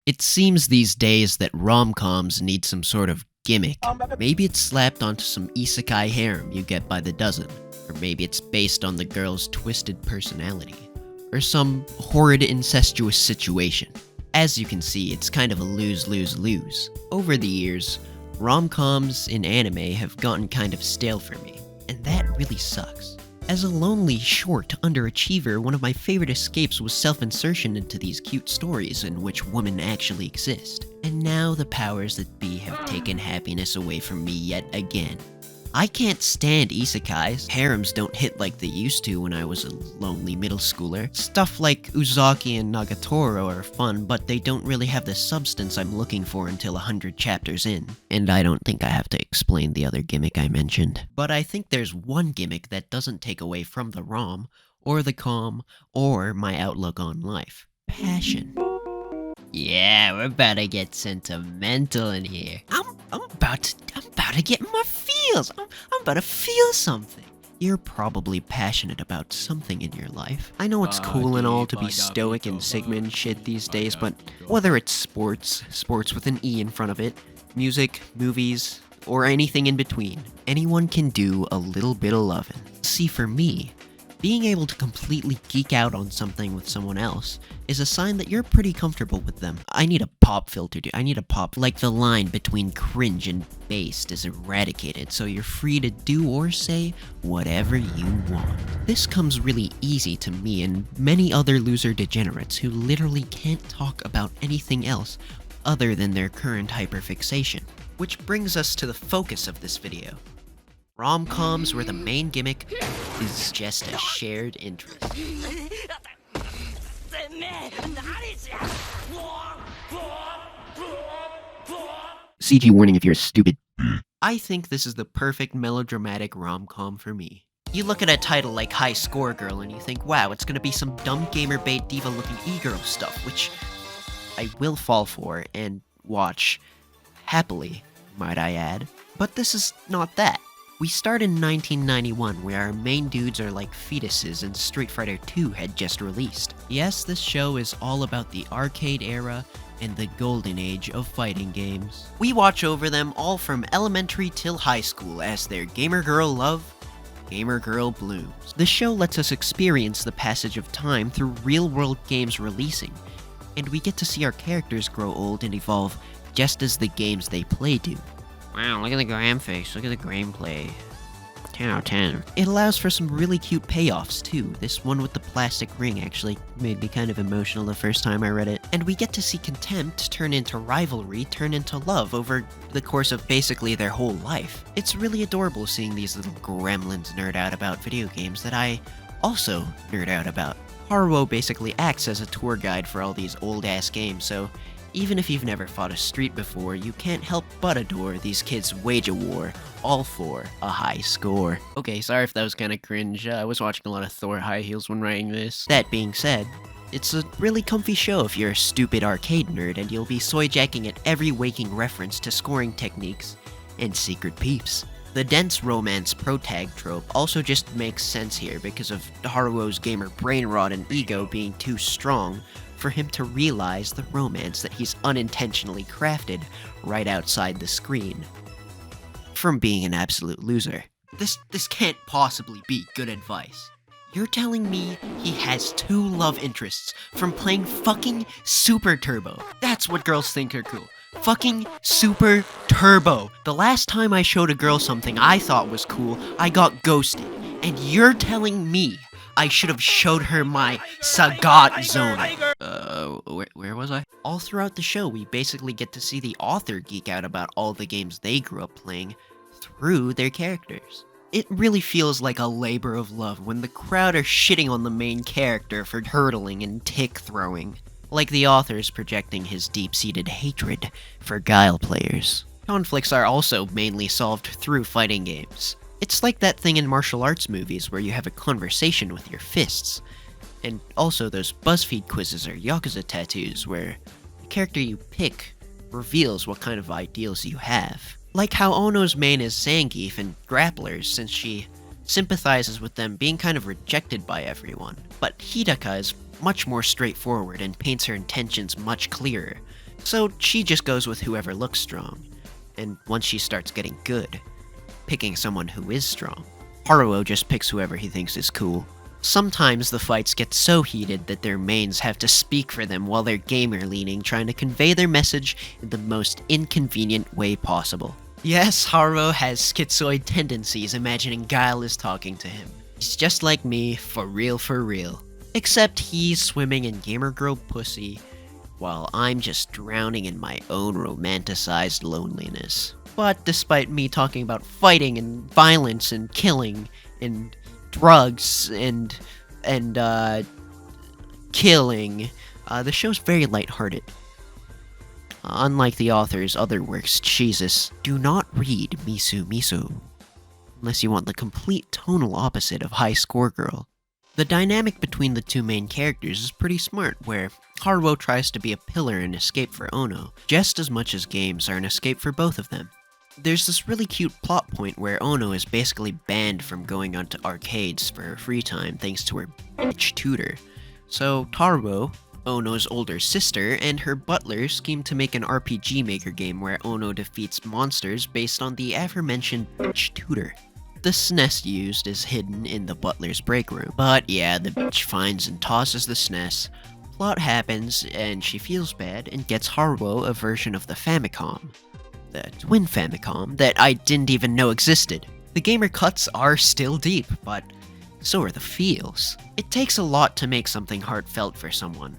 It seems these days that rom-coms need some sort of gimmick. Maybe it's slapped onto some isekai harem you get by the dozen, or maybe it's based on the girl's twisted personality, or some horrid incestuous situation. As you can see, it's kind of a lose-lose-lose. Over the years, rom-coms in anime have gotten kind of stale for me, and that really sucks. As a lonely, short underachiever, one of my favorite escapes was self-insertion into these cute stories in which women actually exist. And now the powers that be have taken happiness away from me yet again. I can't stand isekais. Harems don't hit like they used to when I was a lonely middle schooler. Stuff like Uzaki and Nagatoro are fun, but they don't really have the substance I'm looking for until 100 chapters in. And I don't think I have to explain the other gimmick I mentioned. But I think there's one gimmick that doesn't take away from the rom, or the com, or my outlook on life. Passion. Yeah, we're about to get sentimental in here. I'm about to get in my feels. I'm about to feel something. You're probably passionate about something in your life. I know it's cool and all to be stoic and Sigma and shit these days, but whether it's sports with an E in front of it, music, movies, or anything in between, anyone can do a little bit of loving. See, for me, being able to completely geek out on something with someone else is a sign that you're pretty comfortable with them. I need a pop filter, dude. I need a pop. Like the line between cringe and based is eradicated, so you're free to do or say whatever you want. This comes really easy to me and many other loser degenerates who literally can't talk about anything else other than their current hyperfixation. Which brings us to the focus of this video. Rom-coms where the main gimmick is just a shared interest. CG warning if you're stupid. I think this is the perfect melodramatic rom-com for me. You look at a title like High Score Girl and you think, wow, it's gonna be some dumb gamer bait diva looking e-girl stuff, which I will fall for and watch happily, might I add. But this is not that. We start in 1991, where our main dudes are like fetuses and Street Fighter II had just released. Yes, this show is all about the arcade era and the golden age of fighting games. We watch over them all from elementary till high school as their gamer girl love, gamer girl blooms. The show lets us experience the passage of time through real-world games releasing, and we get to see our characters grow old and evolve just as the games they play do. Wow, look at the graphics, look at the gameplay. 10 out of 10. It allows for some really cute payoffs, too. This one with the plastic ring actually made me kind of emotional the first time I read it. And we get to see contempt turn into rivalry, turn into love over the course of basically their whole life. It's really adorable seeing these little gremlins nerd out about video games that I also nerd out about. Haruo basically acts as a tour guide for all these old-ass games, so even if you've never fought a street before, you can't help but adore these kids wage a war, all for a high score. Okay, sorry if that was kinda cringe, I was watching a lot of Thor high heels when writing this. That being said, it's a really comfy show if you're a stupid arcade nerd and you'll be soy-jacking at every waking reference to scoring techniques and secret peeps. The dense romance protag trope also just makes sense here because of Haruo's gamer brain rot and ego being too strong for him to realize the romance that he's unintentionally crafted right outside the screen. From being an absolute loser. This can't possibly be good advice. You're telling me he has two love interests from playing fucking Super Turbo. That's what girls think are cool. Fucking Super Turbo. The last time I showed a girl something I thought was cool, I got ghosted. And you're telling me I should have showed her my Sagat zone. Where was I? All throughout the show, we basically get to see the author geek out about all the games they grew up playing through their characters. It really feels like a labor of love when the crowd are shitting on the main character for hurdling and tick throwing, like the author's projecting his deep-seated hatred for Guile players. Conflicts are also mainly solved through fighting games. It's like that thing in martial arts movies where you have a conversation with your fists. And also those BuzzFeed quizzes or Yakuza tattoos where the character you pick reveals what kind of ideals you have. Like how Ono's main is Zangief and Grapplers, since she sympathizes with them being kind of rejected by everyone. But Hidaka is much more straightforward and paints her intentions much clearer, So she just goes with whoever looks strong, and once she starts getting good, picking someone who is strong. Haruo just picks whoever he thinks is cool. Sometimes the fights get so heated that their mains have to speak for them while they're gamer-leaning, trying to convey their message in the most inconvenient way possible. Yes, Haruo has schizoid tendencies, imagining Guile is talking to him. He's just like me, for real for real. Except he's swimming in gamer girl pussy, while I'm just drowning in my own romanticized loneliness. But despite me talking about fighting and violence and killing and drugs and killing, the show's very lighthearted. Unlike the author's other works, Jesus, do not read Misu Misu, unless you want the complete tonal opposite of High Score Girl. The dynamic between the two main characters is pretty smart, where Haruo tries to be a pillar and escape for Ono, just as much as games are an escape for both of them. There's this really cute plot point where Ono is basically banned from going onto arcades for free time thanks to her bitch tutor. So Haruo, Ono's older sister, and her butler scheme to make an RPG Maker game where Ono defeats monsters based on the aforementioned bitch tutor. The SNES used is hidden in the butler's break room. But yeah, the bitch finds and tosses the SNES, plot happens, and she feels bad and gets Haruo a version of the Famicom. The twin Famicom that I didn't even know existed. The gamer cuts are still deep, but so are the feels. It takes a lot to make something heartfelt for someone.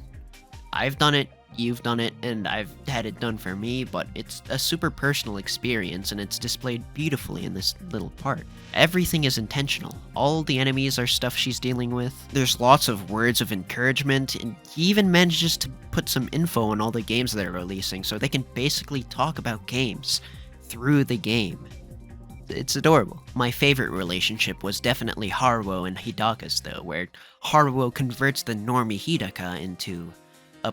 I've done it, you've done it, and I've had it done for me, but it's a super personal experience and it's displayed beautifully in this little part. Everything is intentional. All the enemies are stuff she's dealing with. There's lots of words of encouragement, and he even manages to put some info on all the games they're releasing so they can basically talk about games through the game. It's adorable. My favorite relationship was definitely Haruo and Hidaka's though, where Haruo converts the normie Hidaka into a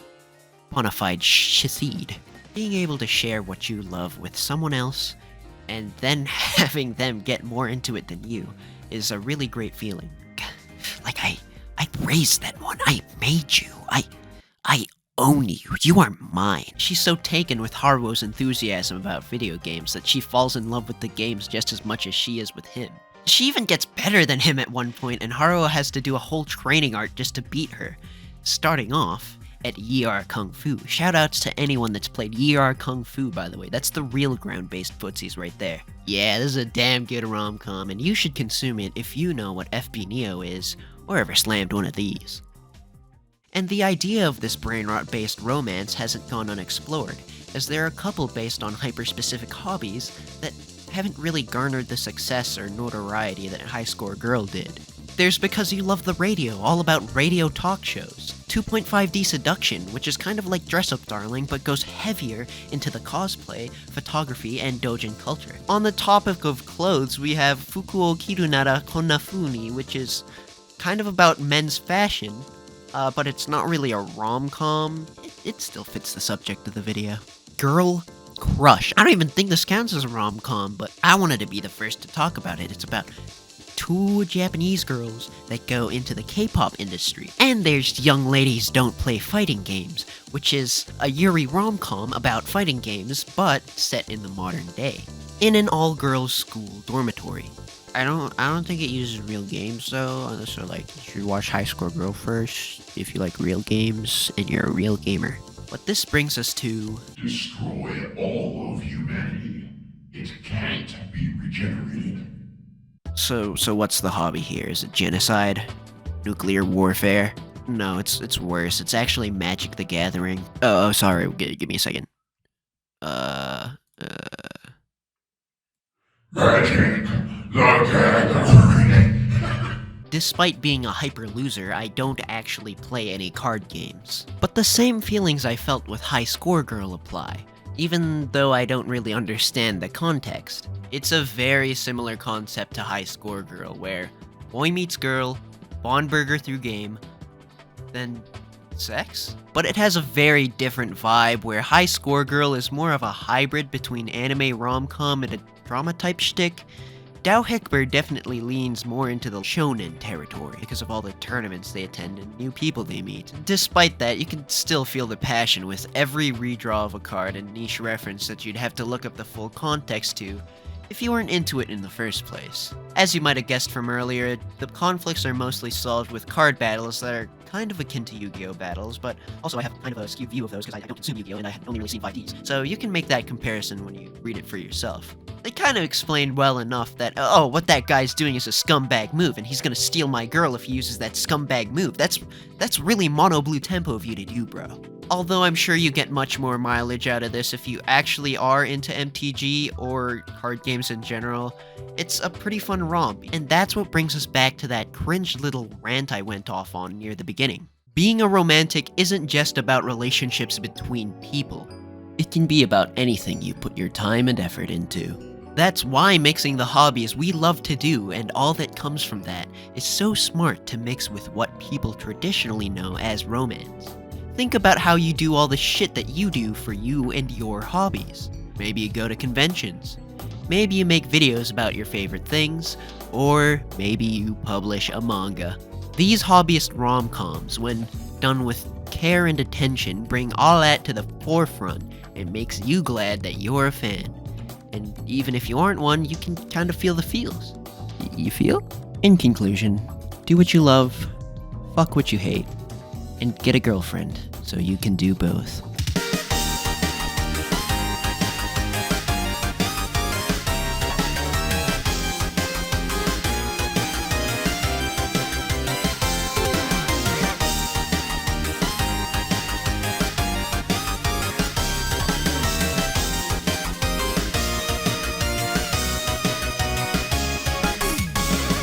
bona fide shithid. Being able to share what you love with someone else, and then having them get more into it than you, is a really great feeling. Like, I raised that one. I made you. I own you. You are mine. She's so taken with Haruo's enthusiasm about video games that she falls in love with the games just as much as she is with him. She even gets better than him at one point, and Haruo has to do a whole training arc just to beat her. Starting off at Yi-Ar Kung Fu. Shoutouts to anyone that's played Yi-Ar Kung Fu, by the way. That's the real ground-based footsies right there. Yeah, this is a damn good rom-com, and you should consume it if you know what FB Neo is, or ever slammed one of these. And the idea of this brain-rot-based romance hasn't gone unexplored, as there are a couple based on hyper-specific hobbies that haven't really garnered the success or notoriety that High Score Girl did. There's Because You Love the Radio, all about radio talk shows. 2.5D Seduction, which is kind of like Dress Up Darling, but goes heavier into the cosplay, photography, and doujin culture. On the topic of clothes, we have Fukuo Kirunara Konnafuni, which is kind of about men's fashion, but it's not really a rom-com. It still fits the subject of the video. Girl Crush. I don't even think this counts as a rom-com, but I wanted to be the first to talk about it. It's about two Japanese girls that go into the K-pop industry. And there's Young Ladies Don't Play Fighting Games, which is a Yuri rom-com about fighting games, but set in the modern day. In an all-girls school dormitory. I don't think it uses real games though, so like, you should watch High Score Girl first if you like real games and you're a real gamer. But this brings us to... Destroy all of humanity. It can't be regenerated. So what's the hobby here? Is it genocide? Nuclear warfare? No, it's worse. It's actually Magic the Gathering. Oh, sorry. Give me a second. Magic the Gathering. Despite being a hyper loser, I don't actually play any card games. But the same feelings I felt with High Score Girl apply, even though I don't really understand the context. It's a very similar concept to High Score Girl, where boy meets girl, bond burger through game, then sex? But it has a very different vibe, where High Score Girl is more of a hybrid between anime rom-com and a drama type shtick. Dao definitely leans more into the shonen territory because of all the tournaments they attend and new people they meet. Despite that, you can still feel the passion with every redraw of a card and niche reference that you'd have to look up the full context to if you weren't into it in the first place. As you might have guessed from earlier, the conflicts are mostly solved with card battles that are kind of akin to Yu-Gi-Oh! Battles, but also I have kind of a skewed view of those because I don't consume Yu-Gi-Oh! And I have only really seen 5Ds, so you can make that comparison when you read it for yourself. They kind of explained well enough that, oh, what that guy's doing is a scumbag move, and he's gonna steal my girl if he uses that scumbag move. That's really mono blue tempo of you to do, bro. Although I'm sure you get much more mileage out of this if you actually are into MTG or card games in general. It's a pretty fun romp, and that's what brings us back to that cringe little rant I went off on near the beginning. Being a romantic isn't just about relationships between people. It can be about anything you put your time and effort into. That's why mixing the hobbies we love to do and all that comes from that is so smart to mix with what people traditionally know as romance. Think about how you do all the shit that you do for you and your hobbies. Maybe you go to conventions. Maybe you make videos about your favorite things, or maybe you publish a manga. These hobbyist rom-coms, when done with care and attention, bring all that to the forefront and makes you glad that you're a fan. And even if you aren't one, you can kind of feel the feels. You feel? In conclusion, do what you love, fuck what you hate, and get a girlfriend so you can do both.